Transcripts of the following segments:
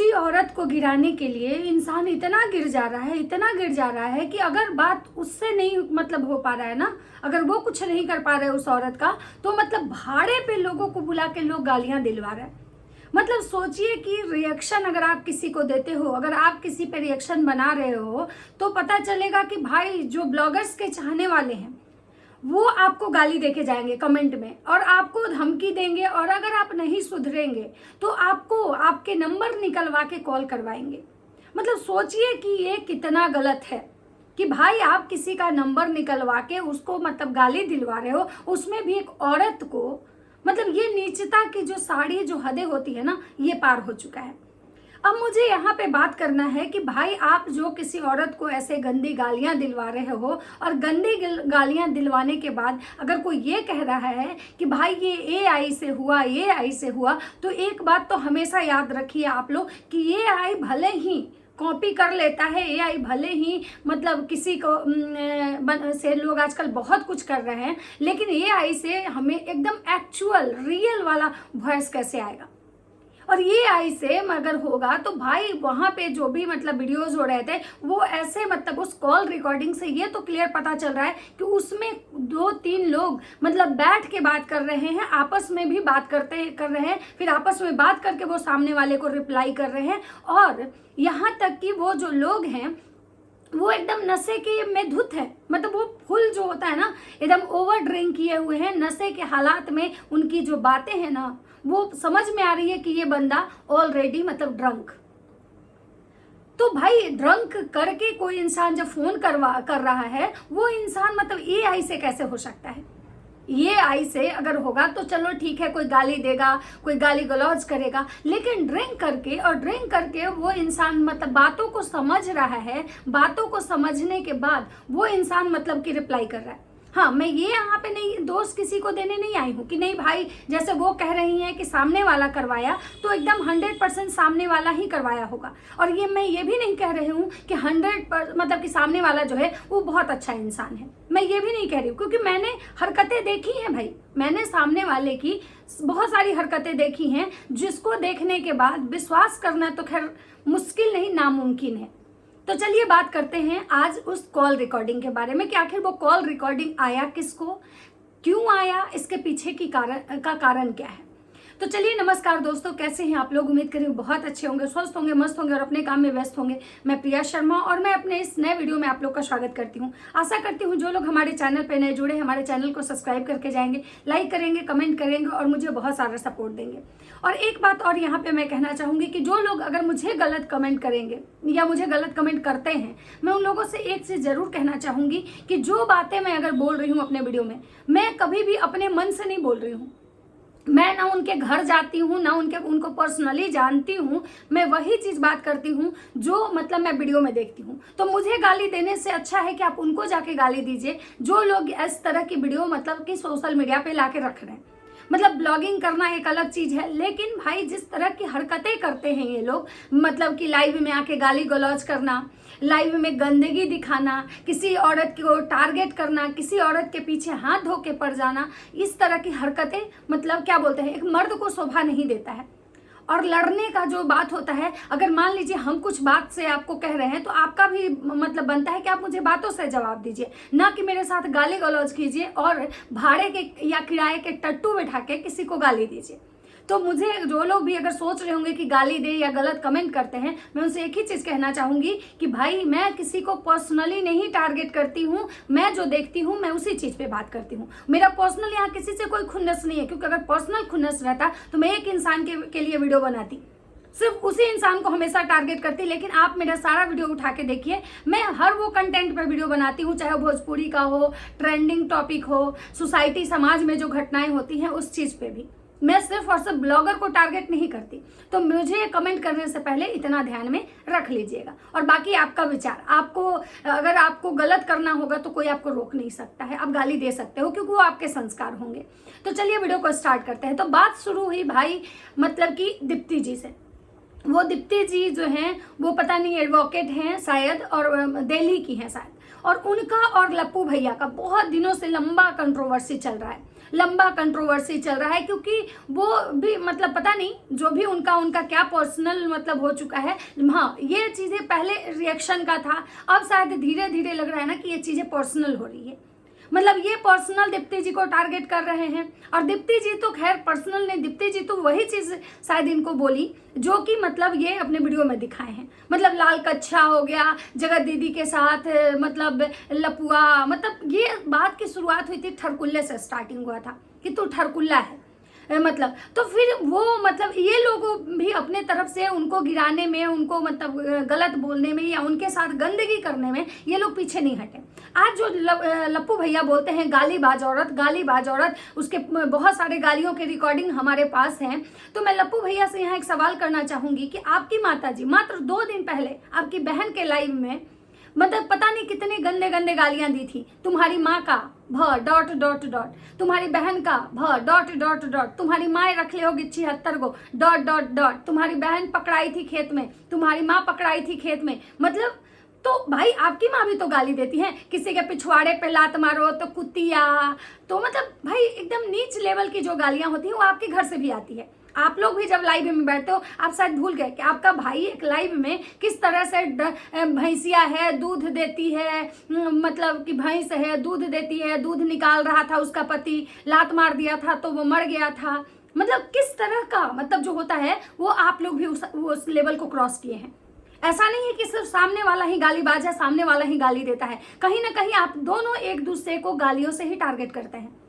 किसी औरत को गिराने के लिए इंसान इतना गिर जा रहा है, इतना गिर जा रहा है कि अगर बात उससे नहीं मतलब हो पा रहा है ना, अगर वो कुछ नहीं कर पा रहे उस औरत का, तो मतलब भाड़े पे लोगों को बुला के लोग गालियां दिलवा रहे हैं। मतलब सोचिए कि रिएक्शन अगर आप किसी को देते हो, अगर आप किसी पे रिएक्शन बना रहे हो, तो पता चलेगा कि भाई जो ब्लॉगर्स के चाहने वाले हैं वो आपको गाली देके जाएंगे कमेंट में और आपको धमकी देंगे, और अगर आप नहीं सुधरेंगे तो आपको आपके नंबर निकलवा के कॉल करवाएंगे। मतलब सोचिए कि ये कितना गलत है कि भाई आप किसी का नंबर निकलवा के उसको मतलब गाली दिलवा रहे हो, उसमें भी एक औरत को। मतलब ये नीचता की जो साड़ी जो हदें होती है ना, ये पार हो चुका है। अब मुझे यहाँ पे बात करना है कि भाई आप जो किसी औरत को ऐसे गंदी गालियां दिलवा रहे हो, और गंदी गालियां दिलवाने के बाद अगर कोई ये कह रहा है कि भाई ये एआई से हुआ, एआई से हुआ, तो एक बात तो हमेशा याद रखिए आप लोग कि एआई भले ही कॉपी कर लेता है, एआई भले ही मतलब किसी को से लोग आजकल बहुत कुछ कर रहे हैं, लेकिन एआई से हमें एकदम एक्चुअल रियल वाला वॉइस कैसे आएगा। और ये आई से अगर होगा तो भाई वहां पे जो भी मतलब वीडियोज हो रहे थे वो ऐसे मतलब उस कॉल रिकॉर्डिंग से ये तो क्लियर पता चल रहा है कि उसमें 2-3 लोग मतलब बैठ के बात कर रहे हैं, आपस में भी बात कर रहे हैं, फिर आपस में बात करके वो सामने वाले को रिप्लाई कर रहे हैं। और यहाँ तक कि वो जो लोग हैं वो एकदम नशे के में धुत है, मतलब वो फुल जो होता है ना, एकदम ओवर ड्रिंक किए हुए हैं, नशे के हालात में उनकी जो बातें हैं ना, वो समझ में आ रही है कि ये बंदा ऑलरेडी मतलब ड्रंक। तो भाई ड्रंक करके कोई इंसान जब फोन कर रहा है, वो इंसान मतलब एआई से कैसे हो सकता है। ये आई से अगर होगा तो चलो ठीक है, कोई गाली देगा, कोई गाली गलौज करेगा, लेकिन ड्रिंक करके वो इंसान मतलब बातों को समझ रहा है, बातों को समझने के बाद वो इंसान मतलब कि रिप्लाई कर रहा है। हाँ, मैं ये यहाँ पे नहीं दोष किसी को देने नहीं आई हूँ कि नहीं भाई, जैसे वो कह रही हैं कि सामने वाला करवाया, तो एकदम 100% सामने वाला ही करवाया होगा। और ये मैं ये भी नहीं कह रही हूँ कि 100% मतलब कि सामने वाला जो है वो बहुत अच्छा इंसान है, मैं ये भी नहीं कह रही हूँ, क्योंकि मैंने हरकतें देखी हैं भाई, मैंने सामने वाले की बहुत सारी हरकतें देखी हैं, जिसको देखने के बाद विश्वास करना तो खैर मुश्किल नहीं, नामुमकिन है। तो चलिए बात करते हैं आज उस कॉल रिकॉर्डिंग के बारे में कि आखिर वो कॉल रिकॉर्डिंग आया किसको, क्यों आया, इसके पीछे की कारण क्या है। तो चलिए नमस्कार दोस्तों, कैसे हैं आप लोग। उम्मीद करी बहुत अच्छे होंगे, स्वस्थ होंगे, मस्त होंगे और अपने काम में व्यस्त होंगे। मैं प्रिया शर्मा और मैं अपने इस नए वीडियो में आप लोग का स्वागत करती हूं। आशा करती हूं जो लोग हमारे चैनल पे नए जुड़े, हमारे चैनल को सब्सक्राइब करके जाएंगे, लाइक करेंगे, कमेंट करेंगे और मुझे बहुत सारा सपोर्ट देंगे। और एक बात और यहाँ पे मैं कहना चाहूंगी कि जो लोग अगर मुझे गलत कमेंट करेंगे या मुझे गलत कमेंट करते हैं, मैं उन लोगों से एक चीज जरूर कहना चाहूंगी कि जो बातें मैं अगर बोल रही हूँ अपने वीडियो में, मैं कभी भी अपने मन से नहीं बोल रही हूँ। मैं ना उनके घर जाती हूँ, ना उनको पर्सनली जानती हूँ, मैं वही चीज बात करती हूँ जो मतलब मैं वीडियो में देखती हूँ। तो मुझे गाली देने से अच्छा है कि आप उनको जाके गाली दीजिए जो लोग इस तरह की वीडियो मतलब कि सोशल मीडिया पे लाके रख रहे हैं। मतलब ब्लॉगिंग करना एक अलग चीज है, लेकिन भाई जिस तरह की हरकतें करते हैं ये लोग, मतलब कि लाइव में आके गाली गलौज करना, लाइव में गंदगी दिखाना, किसी औरत को टारगेट करना, किसी औरत के पीछे हाथ धो के पड़ जाना, इस तरह की हरकतें मतलब क्या बोलते हैं, एक मर्द को शोभा नहीं देता है। और लड़ने का जो बात होता है, अगर मान लीजिए हम कुछ बात से आपको कह रहे हैं तो आपका भी मतलब बनता है कि आप मुझे बातों से जवाब दीजिए, ना कि मेरे साथ गाली गलौज कीजिए और भाड़े के या किराए के टट्टू बैठा के किसी को गाली दीजिए। तो मुझे जो लोग भी अगर सोच रहे होंगे कि गाली दे या गलत कमेंट करते हैं, मैं उनसे एक ही चीज कहना चाहूंगी कि भाई मैं किसी को पर्सनली नहीं टारगेट करती हूँ, मैं जो देखती हूँ मैं उसी चीज पे बात करती हूँ। मेरा पर्सनल यहाँ किसी से कोई खुन्नस नहीं है, क्योंकि अगर पर्सनल खुन्नस रहता तो मैं एक इंसान के लिए वीडियो बनाती, सिर्फ उसी इंसान को हमेशा टारगेट करती। लेकिन आप मेरा सारा वीडियो उठा के देखिए, मैं हर वो कंटेंट पर वीडियो बनाती हूँ, चाहे वो भोजपुरी का हो, ट्रेंडिंग टॉपिक हो, सोसाइटी समाज में जो घटनाएं होती हैं उस चीज पे भी। मैं सिर्फ और सिर्फ ब्लॉगर को टारगेट नहीं करती। तो मुझे कमेंट करने से पहले इतना ध्यान में रख लीजिएगा। और बाकी आपका विचार, आपको अगर आपको गलत करना होगा तो कोई आपको रोक नहीं सकता है, आप गाली दे सकते हो क्योंकि वो आपके संस्कार होंगे। तो चलिए वीडियो को स्टार्ट करते हैं। तो बात शुरू हुई भाई मतलब कि दीप्ति जी से। वो दीप्ति जी जो हैं वो पता नहीं एडवोकेट हैं शायद, और दिल्ली की हैं शायद, और उनका और लप्पू भैया का बहुत दिनों से लंबा कंट्रोवर्सी चल रहा है। लंबा कंट्रोवर्सी चल रहा है, क्योंकि वो भी मतलब पता नहीं जो भी उनका क्या पर्सनल मतलब हो चुका है। हाँ, ये चीजें पहले रिएक्शन का था, अब शायद धीरे धीरे लग रहा है ना कि ये चीजें पर्सनल हो रही है। मतलब ये पर्सनल दीप्ति जी को टारगेट कर रहे हैं, और दीप्ति जी तो खैर पर्सनल नहीं, दीप्ति जी तो वही चीज शायद इनको बोली जो कि मतलब ये अपने वीडियो में दिखाए हैं। मतलब लाल कच्छा हो गया जगत दीदी के साथ, मतलब लपुआ, मतलब ये बात की शुरुआत हुई थी ठरकुल्ले से, स्टार्टिंग हुआ था कि तू ठरकुल्ला है मतलब। तो फिर वो मतलब ये लोग भी अपने तरफ से उनको गिराने में, उनको मतलब गलत बोलने में या उनके साथ गंदगी करने में ये लोग पीछे नहीं हटे। आज जो लप्पू भैया बोलते हैं गालीबाज औरत, गालीबाज औरत, उसके बहुत सारे गालियों के रिकॉर्डिंग हमारे पास हैं। तो मैं लप्पू भैया से यहाँ एक सवाल करना चाहूंगी कि आपकी माता जी मात्र 2 दिन पहले आपकी बहन के लाइव में मतलब पता नहीं कितने गंदे गंदे गालियां दी थी। तुम्हारी माँ का डॉट डॉट डॉट, तुम्हारी बहन का डॉट डॉट डॉट, तुम्हारी माँ रख ले होगी 76 को डॉट डॉट डॉट, तुम्हारी बहन पकड़ाई थी खेत में, तुम्हारी माँ पकड़ाई थी खेत में। मतलब तो भाई आपकी माँ भी तो गाली देती है, किसी के पिछवाड़े पे लात मारो तो कुतिया। तो मतलब भाई एकदम नीच लेवल की जो गालियां होती हैं वो आपके घर से भी आती है। आप लोग भी जब लाइव में बैठते हो आप शायद भूल गए कि आपका भाई एक लाइव में किस तरह से भैंसिया है, दूध देती है, मतलब कि भैंस है दूध देती है, दूध निकाल रहा था, उसका पति लात मार दिया था तो वो मर गया था। मतलब किस तरह का मतलब जो होता है वो आप लोग भी उस लेवल को क्रॉस किए हैं। ऐसा नहीं है कि सिर्फ सामने वाला ही गालीबाज है, सामने वाला ही गाली देता है, कहीं ना कहीं आप दोनों एक दूसरे को गालियों से ही टारगेट करते हैं।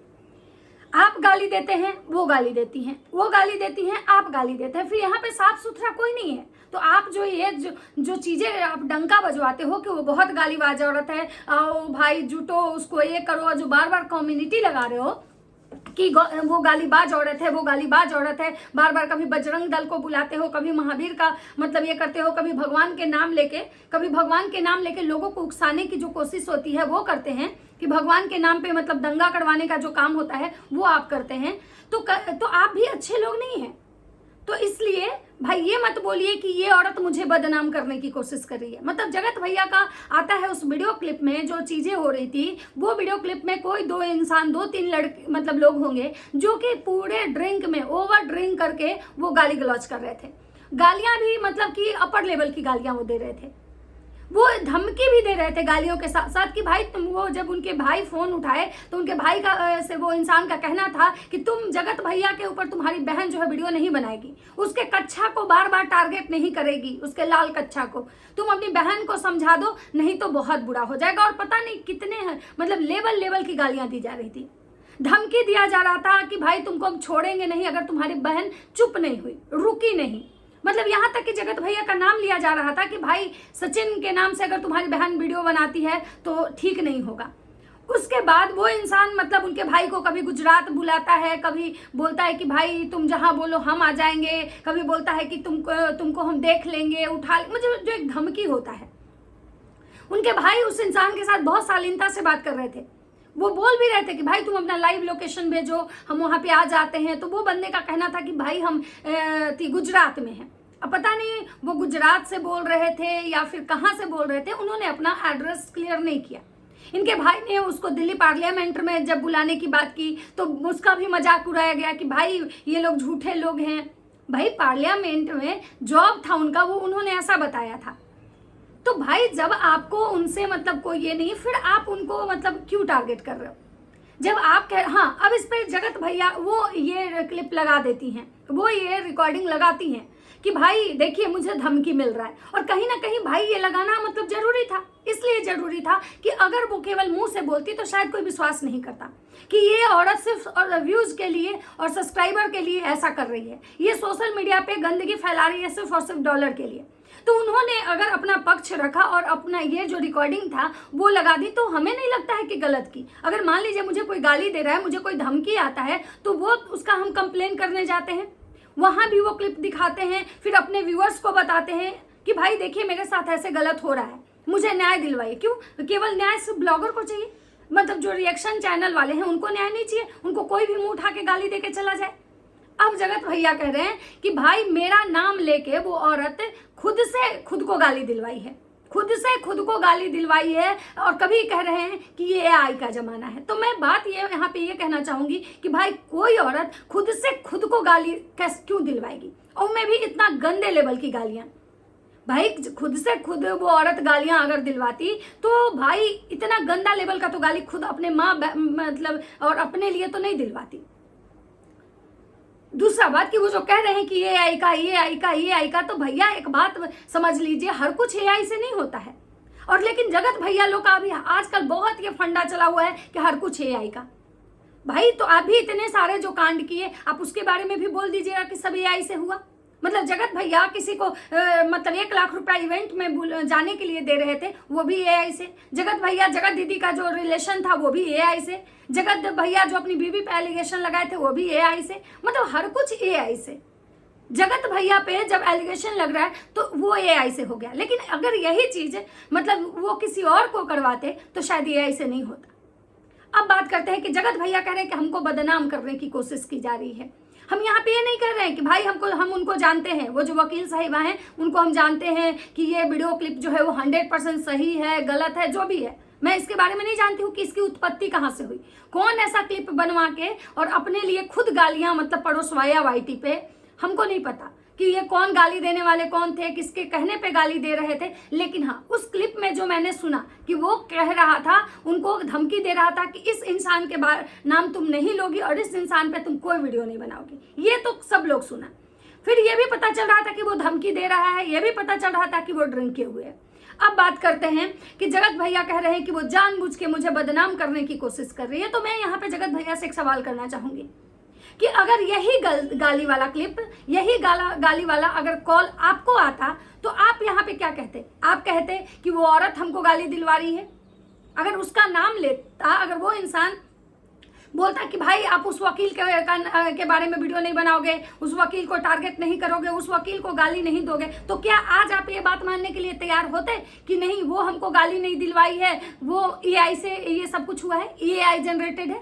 आप गाली देते हैं, वो गाली देती हैं, वो गाली देती हैं, आप गाली देते हैं, फिर यहाँ पे साफ सुथरा कोई नहीं है। तो आप जो ये जो चीजें आप डंका बजवाते हो कि वो बहुत गालीबाज औरत है, आओ भाई जुटो उसको ये करो, जो बार बार कम्युनिटी लगा रहे हो कि वो गालीबाज औरत है, वो गालीबाज औरत है, बार बार कभी बजरंग दल को बुलाते हो, कभी महावीर का मतलब ये करते हो, कभी भगवान के नाम लेके लोगों को उकसाने की जो कोशिश होती है वो करते हैं कि भगवान के नाम पे मतलब दंगा करवाने का जो काम होता है वो आप करते हैं। तो आप भी अच्छे लोग नहीं हैं। तो इसलिए भाई ये मत बोलिए कि ये औरत मुझे बदनाम करने की कोशिश कर रही है। मतलब जगत भैया का आता है उस वीडियो क्लिप में जो चीजें हो रही थी, वो वीडियो क्लिप में कोई 2 इंसान 2-3 लड़के मतलब लोग होंगे जो कि पूरे ड्रिंक में ओवर ड्रिंक करके वो गाली गलौज कर रहे थे। गालियां भी मतलब कि अपर लेवल की गालियां वो दे रहे थे, वो धमकी भी दे रहे थे गालियों के साथ साथ कि भाई तुम, वो जब उनके भाई फोन उठाए तो उनके भाई का से वो इंसान का कहना था कि तुम जगत भैया के ऊपर तुम्हारी बहन जो है वीडियो नहीं बनाएगी, उसके कच्छा को बार बार टारगेट नहीं करेगी, उसके लाल कच्छा को तुम अपनी बहन को समझा दो, नहीं तो बहुत बुरा हो जाएगा। और पता नहीं कितने मतलब लेवल की गालियां दी जा रही थी, धमकी दिया जा रहा था कि भाई तुमको हम छोड़ेंगे नहीं अगर तुम्हारी बहन चुप नहीं हुई, रुकी नहीं। मतलब यहाँ तक कि जगत भैया का नाम लिया जा रहा था कि भाई सचिन के नाम से अगर तुम्हारी बहन वीडियो बनाती है तो ठीक नहीं होगा। उसके बाद वो इंसान मतलब उनके भाई को कभी गुजरात बुलाता है, कभी बोलता है कि भाई तुम जहां बोलो हम आ जाएंगे, कभी बोलता है कि तुमको हम देख लेंगे, उठा ले, मतलब जो एक धमकी होता है। उनके भाई उस इंसान के साथ बहुत शालीनता से बात कर रहे थे, वो बोल भी रहे थे कि भाई तुम अपना लाइव लोकेशन भेजो, हम वहां पे आ जाते हैं। तो वो बंदे का कहना था कि भाई हम गुजरात में हैं। अब पता नहीं वो गुजरात से बोल रहे थे या फिर कहाँ से बोल रहे थे, उन्होंने अपना एड्रेस क्लियर नहीं किया। इनके भाई ने उसको दिल्ली पार्लियामेंट में जब बुलाने की बात की तो उसका भी मजाक उड़ाया गया कि भाई ये लोग झूठे लोग हैं। भाई पार्लियामेंट में जॉब था उनका, वो उन्होंने ऐसा बताया था। तो भाई जब आपको उनसे मतलब कोई ये नहीं, फिर आप उनको मतलब क्यों टारगेट कर रहे हो? जब आप कह हाँ, अब इस पे जगत भैया वो ये क्लिप लगा देती हैं, वो ये रिकॉर्डिंग लगाती हैं कि भाई देखिए मुझे धमकी मिल रहा है। और कहीं ना कहीं भाई ये लगाना मतलब जरूरी था, इसलिए जरूरी था कि अगर वो केवल मुंह से बोलती तो शायद कोई विश्वास नहीं करता कि ये औरत सिर्फ व्यूज के लिए और सब्सक्राइबर के लिए ऐसा कर रही है, ये सोशल मीडिया पे गंदगी फैला रही है सिर्फ और सिर्फ डॉलर के लिए। तो उन्होंने अगर अपना पक्ष रखा और अपना ये जो रिकॉर्डिंग था वो लगा दी, तो हमें नहीं लगता है कि गलत की। अगर मान लीजिए मुझे कोई गाली दे रहा है, मुझे कोई धमकी आता है, तो वो उसका हम कंप्लेन करने जाते हैं, वहां भी वो क्लिप दिखाते हैं, फिर अपने व्यूअर्स को बताते हैं कि भाई देखिए मेरे साथ ऐसे गलत हो रहा है, मुझे न्याय दिलवाइए। क्यों? केवल न्याय सिर्फ ब्लॉगर को चाहिए? मतलब जो रिएक्शन चैनल वाले हैं उनको न्याय नहीं चाहिए? उनको कोई भी मुंह उठा के गाली दे के चला जाए? अब जगत भैया कह रहे हैं कि भाई मेरा नाम लेके वो औरत खुद से खुद को गाली दिलवाई है, खुद से खुद को गाली दिलवाई है और कभी कह रहे हैं कि ये AI का जमाना है। तो मैं बात ये यहाँ पे ये कहना चाहूंगी कि भाई कोई औरत खुद से खुद को गाली कैसे क्यों दिलवाएगी, और मैं भी इतना गंदे लेवल की गालियां। भाई खुद से खुद वो औरत गालियां अगर दिलवाती तो भाई इतना गंदा लेवल का तो गाली खुद अपने माँ मतलब और अपने लिए तो नहीं दिलवाती। दूसरा बात कि वो जो कह रहे हैं कि ये AI का, तो भैया एक बात समझ लीजिए, हर कुछ AI से नहीं होता है। और लेकिन जगत भैया लोग का भी आजकल बहुत ये फंडा चला हुआ है कि हर कुछ AI का। भाई तो आप भी इतने सारे जो कांड किए, आप उसके बारे में भी बोल दीजिएगा कि सब AI से हुआ। मतलब जगत भैया किसी को मतलब 1 लाख रुपया इवेंट में जाने के लिए दे रहे थे, वो भी AI से। जगत भैया जगत दीदी का जो रिलेशन था वो भी AI से। जगत भैया जो अपनी बीवी पे एलिगेशन लगाए थे वो भी AI से। मतलब हर कुछ AI से। जगत भैया पे जब एलिगेशन लग रहा है तो वो AI से हो गया, लेकिन अगर यही चीज मतलब वो किसी और को करवाते तो शायद AI से नहीं होता। अब बात करते हैं कि जगत भैया कह रहे हैं कि हमको बदनाम करने की कोशिश की जा रही है। हम यहाँ पे ये नहीं कह रहे हैं कि भाई हम उनको जानते हैं, वो जो वकील साहिबा हैं उनको हम जानते हैं कि ये वीडियो क्लिप जो है वो 100% सही है, गलत है, जो भी है। मैं इसके बारे में नहीं जानती हूँ कि इसकी उत्पत्ति कहाँ से हुई, कौन ऐसा क्लिप बनवा के और अपने लिए खुद गालियां मतलब परोसवाया YT पे, हमको नहीं पता कि ये कौन गाली देने वाले कौन थे, किसके कहने पे गाली दे रहे थे। लेकिन हाँ, उस क्लिप में जो मैंने सुना कि वो कह रहा था, उनको धमकी दे रहा था कि इस इंसान के नाम तुम नहीं लोगी और इस इंसान पे तुम कोई वीडियो नहीं बनाओगी। ये तो सब लोग सुना। फिर ये भी पता चल रहा था कि वो धमकी दे रहा है, ये भी पता चल रहा था कि वो ड्रिंक किए हुए है। अब बात करते हैं कि जगत भैया कह रहे हैं कि वो जानबूझ के मुझे बदनाम करने की कोशिश कर रही है। तो मैं यहाँ पे जगत भैया से एक सवाल करना चाहूंगी कि अगर यही गाली वाला क्लिप, यही गाली वाला अगर कॉल आपको आता तो आप यहाँ पे क्या कहते? आप कहते कि वो औरत हमको गाली दिलवा रही है। अगर उसका नाम लेता, अगर वो इंसान बोलता कि भाई आप उस वकील के बारे में वीडियो नहीं बनाओगे, उस वकील को टारगेट नहीं करोगे, उस वकील को गाली नहीं दोगे, तो क्या आज आप ये बात मानने के लिए तैयार होते कि नहीं वो हमको गाली नहीं दिलवाई है, वो AI से ये सब कुछ हुआ है, AI जनरेटेड है?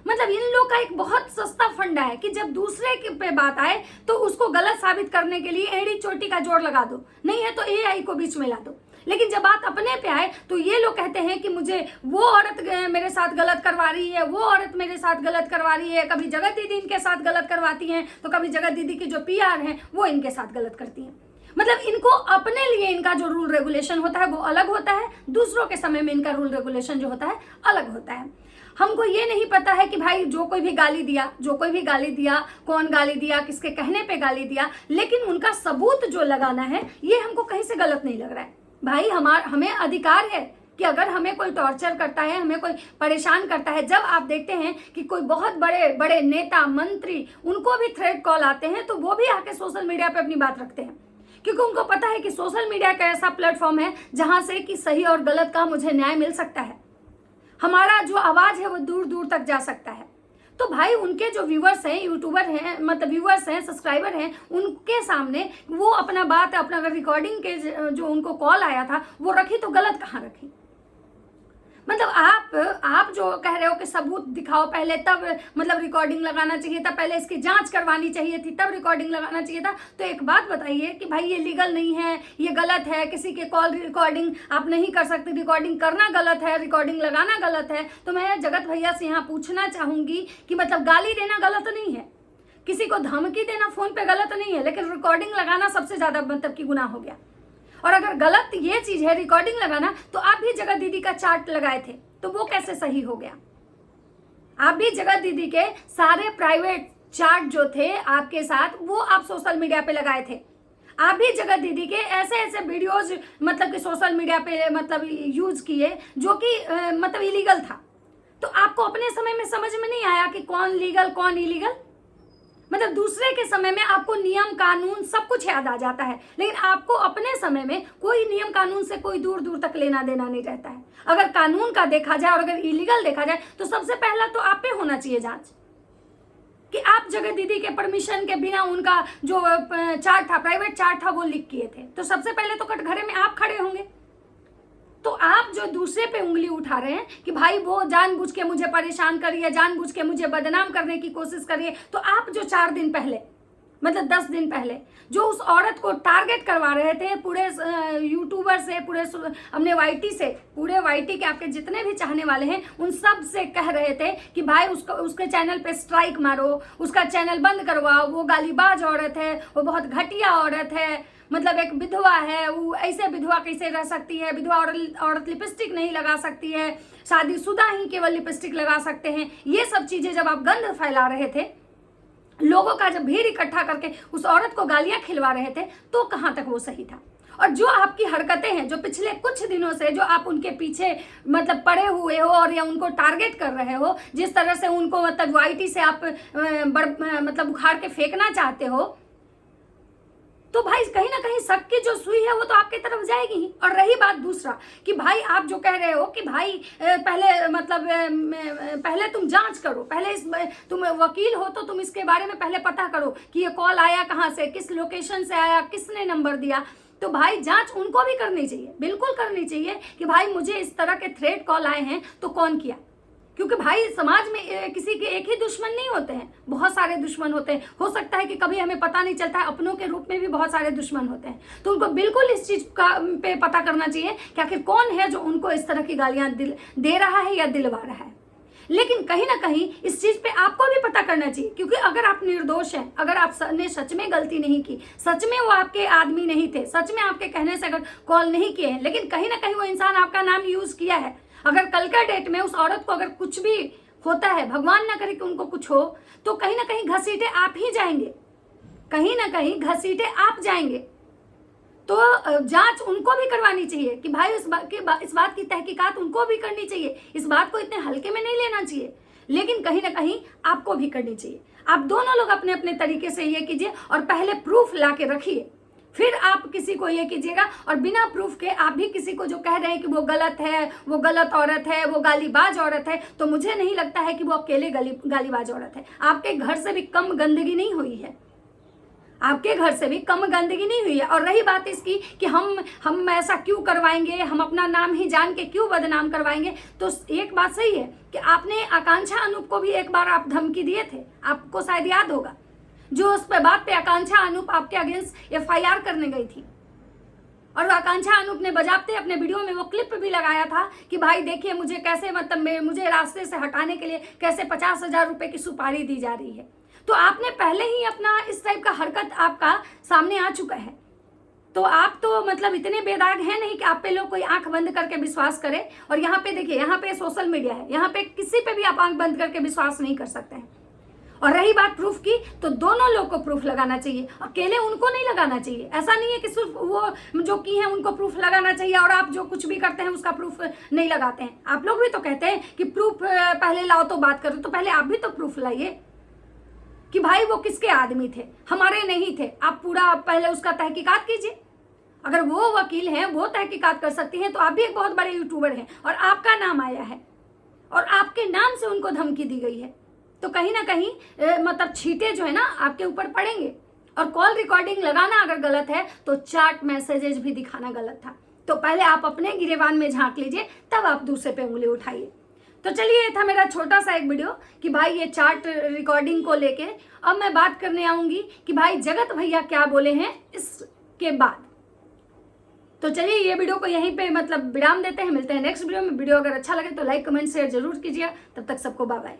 मतलब इन लोग का एक बहुत सस्ता फंडा है कि जब दूसरे के पे बात आए तो उसको गलत साबित करने के लिए एड़ी चोटी का जोड़ लगा दो, नहीं है तो AI को बीच में ला दो। लेकिन जब बात अपने पे आए तो ये लोग कहते हैं कि मुझे वो औरत मेरे साथ गलत करवा रही है, वो औरत मेरे साथ गलत करवा रही है। कभी जगत दीदी इनके साथ गलत करवाती हैं तो कभी जगत दीदी की जो PR हैं वो इनके साथ गलत करती हैं। मतलब इनको अपने लिए इनका जो रूल रेगुलेशन होता है वो अलग होता है, दूसरों के समय में इनका रूल रेगुलेशन जो होता है अलग होता है। हमको ये नहीं पता है कि भाई जो कोई भी गाली दिया, कौन गाली दिया, किसके कहने पे गाली दिया, लेकिन उनका सबूत जो लगाना है ये हमको कहीं से गलत नहीं लग रहा है। भाई हमें अधिकार है कि अगर हमें कोई टॉर्चर करता है, हमें कोई परेशान करता है, जब आप देखते हैं कि कोई बहुत बड़े बड़े नेता मंत्री उनको भी थ्रेट कॉल आते हैं तो वो भी आके सोशल मीडिया पे अपनी बात रखते हैं, क्योंकि उनको पता है कि सोशल मीडिया का ऐसा प्लेटफॉर्म है जहां से कि सही और गलत का मुझे न्याय मिल सकता है, हमारा जो आवाज है वो दूर दूर तक जा सकता है। तो भाई उनके जो व्यूअर्स हैं, यूट्यूबर हैं, मतलब व्यूअर्स हैं, सब्सक्राइबर हैं, उनके सामने वो अपना बात, अपना रिकॉर्डिंग के जो उनको कॉल आया था वो रखी, तो गलत कहाँ रखी? मतलब आप जो कह रहे हो कि सबूत दिखाओ पहले, तब मतलब रिकॉर्डिंग लगाना चाहिए था, पहले इसकी जांच करवानी चाहिए थी, तब रिकॉर्डिंग लगाना चाहिए था। तो एक बात बताइए कि भाई ये लीगल नहीं है, ये गलत है, किसी के कॉल रिकॉर्डिंग आप नहीं कर सकते, रिकॉर्डिंग करना गलत है, रिकॉर्डिंग लगाना गलत है। तो मैं जगत भैया से यहाँ पूछना चाहूंगी कि मतलब गाली देना गलत नहीं है, किसी को धमकी देना फोन पे गलत नहीं है, लेकिन रिकॉर्डिंग लगाना सबसे ज्यादा मतलब कि गुनाह हो गया। और अगर गलत ये चीज है रिकॉर्डिंग लगाना, तो आप भी जगत दीदी का चार्ट लगाए थे तो वो कैसे सही हो गया? आप भी जगत दीदी के सारे प्राइवेट चार्ट जो थे आपके साथ वो आप सोशल मीडिया पे लगाए थे। आप भी जगत दीदी के ऐसे ऐसे वीडियोज मतलब कि सोशल मीडिया पे मतलब यूज किए जो कि मतलब इलीगल था। तो आपको अपने समय में समझ में नहीं आया कि कौन लीगल कौन इलीगल? मतलब दूसरे के समय में आपको नियम कानून सब कुछ याद आ जाता है, लेकिन आपको अपने समय में कोई नियम कानून से कोई दूर दूर तक लेना देना नहीं रहता है। अगर कानून का देखा जाए और अगर इलीगल देखा जाए तो सबसे पहला तो आप पे होना चाहिए जांच कि आप जगत दीदी के परमिशन के बिना उनका जो चार्ट था, प्राइवेट चार्ट था, वो लीक किए थे। तो सबसे पहले तो कटघरे में आप खड़े होंगे। तो आप जो दूसरे पे उंगली उठा रहे हैं कि भाई वो जानबूझ के मुझे परेशान करिए, जानबूझ के मुझे बदनाम करने की कोशिश करिए, तो आप जो 4 दिन पहले मतलब 10 दिन पहले, जो उस औरत को टारगेट करवा रहे थे पूरे यूट्यूबर से, पूरे अपने वाईटी से, पूरे वाईटी के आपके जितने भी चाहने वाले हैं उन सब से कह रहे थे कि भाई उसके चैनल पे स्ट्राइक मारो, उसका चैनल बंद करवाओ, वो गालीबाज औरत है, वो बहुत घटिया औरत है, मतलब एक विधवा है, वो ऐसे विधवा कैसे रह सकती है, विधवा औरत लिपस्टिक नहीं लगा सकती है, शादीशुदा ही केवल लिपस्टिक लगा सकते हैं। ये सब चीजें जब आप गंद फैला रहे थे, लोगों का जब भीड़ इकट्ठा करके उस औरत को गालियां खिलवा रहे थे, तो कहां तक वो सही था। और जो आपकी हरकतें हैं, जो पिछले कुछ दिनों से जो आप उनके पीछे मतलब पड़े हुए हो और या उनको टारगेट कर रहे हो, जिस तरह से उनको मतलब वाईटी से आप मतलब उखाड़ के फेंकना चाहते हो, तो भाई कहीं ना कहीं शक की जो सुई है वो तो आपके तरफ जाएगी ही। और रही बात दूसरा कि भाई आप जो कह रहे हो कि भाई पहले मतलब पहले तुम जांच करो, पहले तुम वकील हो तो तुम इसके बारे में पहले पता करो कि ये कॉल आया कहाँ से, किस लोकेशन से आया, किसने नंबर दिया। तो भाई जांच उनको भी करनी चाहिए, बिल्कुल करनी चाहिए कि भाई मुझे इस तरह के थ्रेट कॉल आए हैं तो कौन किया। क्योंकि भाई समाज में किसी के एक ही दुश्मन नहीं होते हैं, बहुत सारे दुश्मन होते हैं। हो सकता है कि कभी हमें पता नहीं चलता है, अपनों के रूप में भी बहुत सारे दुश्मन होते हैं। तो उनको बिल्कुल इस चीज का पे पता करना चाहिए कि आखिर कौन है जो उनको इस तरह की गालियां दे रहा है या दिलवा रहा है। लेकिन कहीं ना कहीं इस चीज पे आपको भी पता करना चाहिए, क्योंकि अगर आप निर्दोष हैं, अगर आपने सच में गलती नहीं की, सच में वो आपके आदमी नहीं थे, सच में आपके कहने से अगर कॉल नहीं किए हैं, लेकिन कहीं ना कहीं वो इंसान आपका नाम यूज किया है, अगर कल का डेट में उस औरत को अगर कुछ भी होता है, भगवान ना करे कि उनको कुछ हो, तो कहीं ना कहीं घसीटे आप ही जाएंगे, कहीं ना कहीं घसीटे आप जाएंगे। तो जांच उनको भी करवानी चाहिए कि भाई इस बात की तहकीकात उनको भी करनी चाहिए, इस बात को इतने हल्के में नहीं लेना चाहिए, लेकिन कहीं ना कहीं आपको भी करनी चाहिए। आप दोनों लोग अपने अपने तरीके से ये कीजिए और पहले प्रूफ ला के रखिए, फिर आप किसी को ये कीजिएगा। और बिना प्रूफ के आप भी किसी को जो कह रहे हैं कि वो गलत है, वो गलत औरत है, वो गालीबाज औरत है, तो मुझे नहीं लगता है कि वो अकेले गालीबाज औरत है। आपके घर से भी कम गंदगी नहीं हुई है, आपके घर से भी कम गंदगी नहीं हुई है। और रही बात इसकी कि हम ऐसा क्यों करवाएंगे, हम अपना नाम ही जान के क्यों बदनाम करवाएंगे, तो एक बात सही है कि आपने आकांक्षा अनूप को भी एक बार आप धमकी दिए थे, आपको शायद याद होगा, जो उस पे बात पे आकांक्षा अनूप आपके अगेंस्ट FIR करने गई थी। और आकांक्षा अनूप ने बजाते अपने वीडियो में वो क्लिप भी लगाया था कि भाई देखिए मुझे कैसे मतलब मुझे रास्ते से हटाने के लिए कैसे 50,000 रुपए की सुपारी दी जा रही है। तो आपने पहले ही अपना इस टाइप का हरकत आपका सामने आ चुका है। तो आप तो मतलब इतने बेदाग हैं नहीं कि आप पे लोग कोई आंख बंद करके विश्वास करे। और यहाँ पे देखिए, यहाँ पे सोशल मीडिया है, यहाँ पे किसी पे भी आप आंख बंद करके विश्वास नहीं कर सकते हैं। और रही बात प्रूफ की, तो दोनों लोग को प्रूफ लगाना चाहिए, अकेले उनको नहीं लगाना चाहिए। ऐसा नहीं है कि सिर्फ वो जो की है उनको प्रूफ लगाना चाहिए और आप जो कुछ भी करते हैं उसका प्रूफ नहीं लगाते हैं। आप लोग भी तो कहते हैं कि प्रूफ पहले लाओ तो बात करो, तो पहले आप भी तो प्रूफ लाइए कि भाई वो किसके आदमी थे, हमारे नहीं थे। आप पूरा पहले उसका तहकीकात कीजिए। अगर वो वकील हैं, वो तहकीकात कर सकती हैं, तो आप भी एक बहुत बड़े यूट्यूबर हैं और आपका नाम आया है और आपके नाम से उनको धमकी दी गई है, तो कहीं ना कहीं मतलब छींटे जो है ना आपके ऊपर पड़ेंगे। और कॉल रिकॉर्डिंग लगाना अगर गलत है तो चैट मैसेजेस भी दिखाना गलत था। तो पहले आप अपने गिरेबान में झांक लीजिए, तब आप दूसरे पे उंगली उठाइए। तो चलिए, ये था मेरा छोटा सा एक वीडियो कि भाई ये चैट रिकॉर्डिंग को लेके। अब मैं बात करने आऊंगी कि भाई जगत भैया क्या बोले हैं इसके बाद। तो चलिए, ये वीडियो को यहीं पे मतलब विराम देते हैं, मिलते हैं नेक्स्ट वीडियो में। वीडियो अगर अच्छा लगे तो लाइक कमेंट शेयर जरूर कीजिए। तब तक सबको बाय बाय।